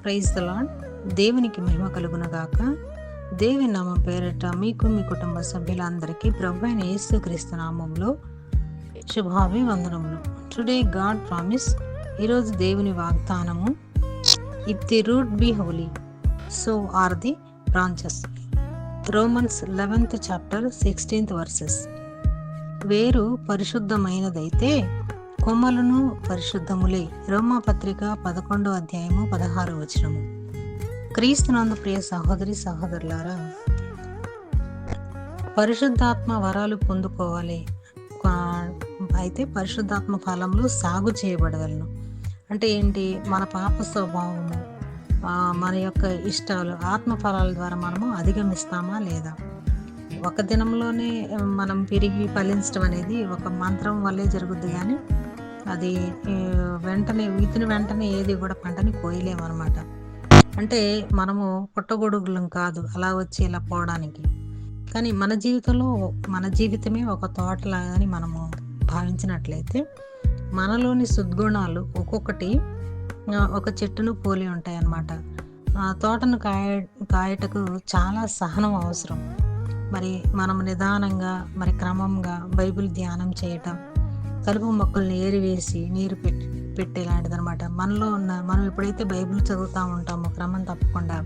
Praise the lord. దేవునికి మహిమ కలుగునగాక. దేవుని నామం పేరట మీకు మీ కుటుంబ సభ్యులందరికీ ప్రభువైన అయిన యేసుక్రీస్తు నామంలో శుభాభివందనములు. టుడే గాడ్ ప్రామిస్, ఈరోజు దేవుని వాగ్దానము, if the root be holy so are the branches. Romans 11th chapter 16th verses. వేరు పరిశుద్ధమైనదైతే కొమ్మలను పరిశుద్ధములే. రోమాపత్రిక 11వ అధ్యాయము 16వ వచనము. క్రీస్తునందు ప్రియ సహోదరి సహోదరులారా, పరిశుద్ధాత్మ వరాలు పొందుకోవాలి. అయితే పరిశుద్ధాత్మ ఫలములు సాగు చేయబడగలను. అంటే ఏంటి? మన పాప స్వభావము, మన యొక్క ఇష్టాలు, ఆత్మ ఫలాల ద్వారా మనము అధిగమిస్తామా లేదా? ఒక దినంలోనే మనం పెరిగి ఫలించడం అనేది ఒక మంత్రం వల్లే జరుగుద్ది, కానీ అది వెంటనే ఏది కూడా పంటని కోయలేమన్నమాట. అంటే మనము పుట్టగొడుగులం కాదు అలా వచ్చి ఇలా పోవడానికి. కానీ మన జీవితంలో మన జీవితమే ఒక తోటలాగాని మనము భావించినట్లయితే మనలోని సద్గుణాలు ఒక్కొక్కటి ఒక చెట్టును పోలి ఉంటాయి అన్నమాట. తోటను కాయటకు చాలా సహనం అవసరం. మరి మనం నిదానంగా క్రమంగా బైబిల్ ధ్యానం చేయటం, కలుపు మొక్కల్ని ఏరివేసి నీరు పెట్టేలాంటిది అనమాట. మనం ఎప్పుడైతే బైబిల్ చదువుతూ ఉంటామో క్రమం తప్పకుండా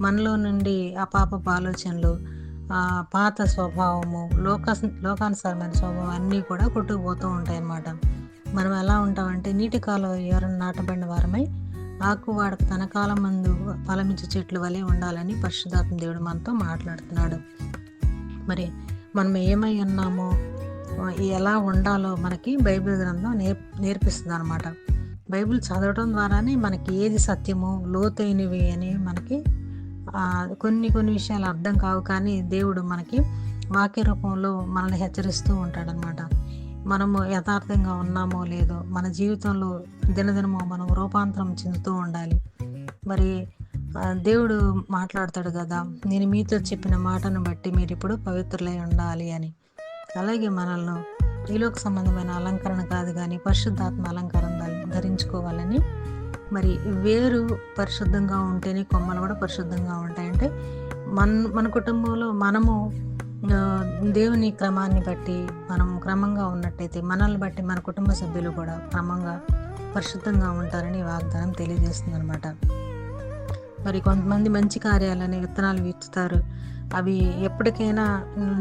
మనలో నుండి అపాపపు ఆలోచనలు, పాత స్వభావము, లోకానుసారమైన స్వభావం అన్నీ కూడా కొట్టుకుపోతూ ఉంటాయి అన్నమాట. మనం ఎలా ఉంటామంటే నీటి కాలువ ఎవరైనా నాటబడిన వారమై ఆకు వాడకు తన కాలం మందు ఫలమించే చెట్లు వలె ఉండాలని పరిశుద్ధాత్మ దేవుడు మనతో మాట్లాడుతున్నాడు. మరి మనం ఏమై ఉన్నామో, ఎలా ఉండాలో మనకి బైబిల్ గ్రంథం నేర్పిస్తుంది అనమాట. బైబిల్ చదవడం ద్వారానే మనకి ఏది సత్యమో, లోతైనవి అని మనకి కొన్ని విషయాలు అర్థం కావు, కానీ దేవుడు మనకి వాక్య రూపంలో మనల్ని హెచ్చరిస్తూ ఉంటాడనమాట. మనము యథార్థంగా ఉన్నామో లేదో, మన జీవితంలో దినదినమో మనం రూపాంతరం చెందుతూ ఉండాలి. మరి దేవుడు మాట్లాడతాడు కదా, నేను మీతో చెప్పిన మాటను బట్టి మీరు ఇప్పుడు పవిత్రులై ఉండాలి అని. అలాగే మనల్ని ఈలోక సంబంధమైన అలంకరణ కాదు కానీ పరిశుద్ధాత్మ అలంకారం ధరించుకోవాలని. మరి వేరు పరిశుద్ధంగా ఉంటేనే కొమ్మలు కూడా పరిశుద్ధంగా ఉంటాయంటే మన కుటుంబంలో మనము దేవుని క్రమాన్ని బట్టి మనం క్రమంగా ఉన్నట్టయితే మనల్ని బట్టి మన కుటుంబ సభ్యులు కూడా క్రమంగా పరిశుద్ధంగా ఉంటారని వాగ్దానం తెలియజేస్తుంది అనమాట. మరి కొంతమంది మంచి కార్యాలని విత్తనాలు విత్తుతారు. అవి ఎప్పటికైనా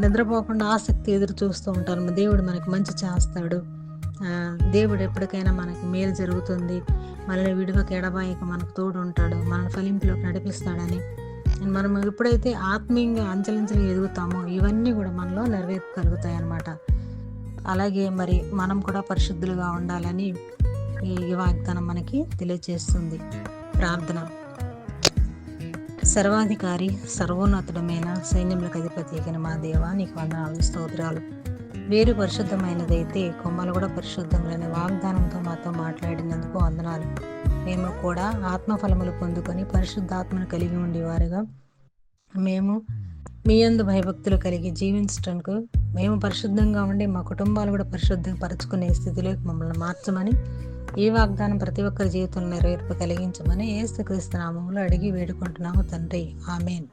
నిద్రపోకుండా ఆసక్తి ఎదురు చూస్తూ ఉంటారు. దేవుడు మనకి మంచి చేస్తాడు, దేవుడు ఎప్పటికైనా మనకి మేలు జరుగుతుంది, మనల్ని విడువక ఎడబాయిక మనకు తోడు ఉంటాడు, మనల్ని ఫలింపులోకి నడిపిస్తాడని మనం ఎప్పుడైతే ఆత్మీయంగా అంచెలంచెలు ఎదుగుతామో ఇవన్నీ కూడా మనలో నెరవేర్చగలుగుతాయి అన్నమాట. అలాగే మరి మనం కూడా పరిశుద్ధులుగా ఉండాలని ఈ వాగ్దానం మనకి తెలియజేస్తుంది. ప్రార్థన. సర్వాధికారి, సర్వోన్నతుడమైన, సైన్యములకు అధిపతి అయిన మా దేవా, నీకు వందనాలు, స్తోత్రాలు. వేరు పరిశుద్ధమైనదైతే కొమ్మలు కూడా పరిశుద్ధములనే వాగ్దానంతో మాతో మాట్లాడినందుకు వందనాలు. మేము కూడా ఆత్మఫలములు పొందుకొని పరిశుద్ధాత్మను కలిగి ఉండేవారుగా మేము మీ యందు భయభక్తులు కలిగి జీవించడానికి మేము పరిశుద్ధంగా ఉండి మా కుటుంబాలు కూడా పరిశుద్ధపరచుకునే స్థితిలోకి మమ్మల్ని మార్చమని, ఈ వాగ్దానం ప్రతి ఒక్కరి జీవితంలో నెరవేర్పు కలిగించమని యేసుక్రీస్తు నామములో అడిగి వేడుకుంటున్నాము తండ్రి. ఆమేన్.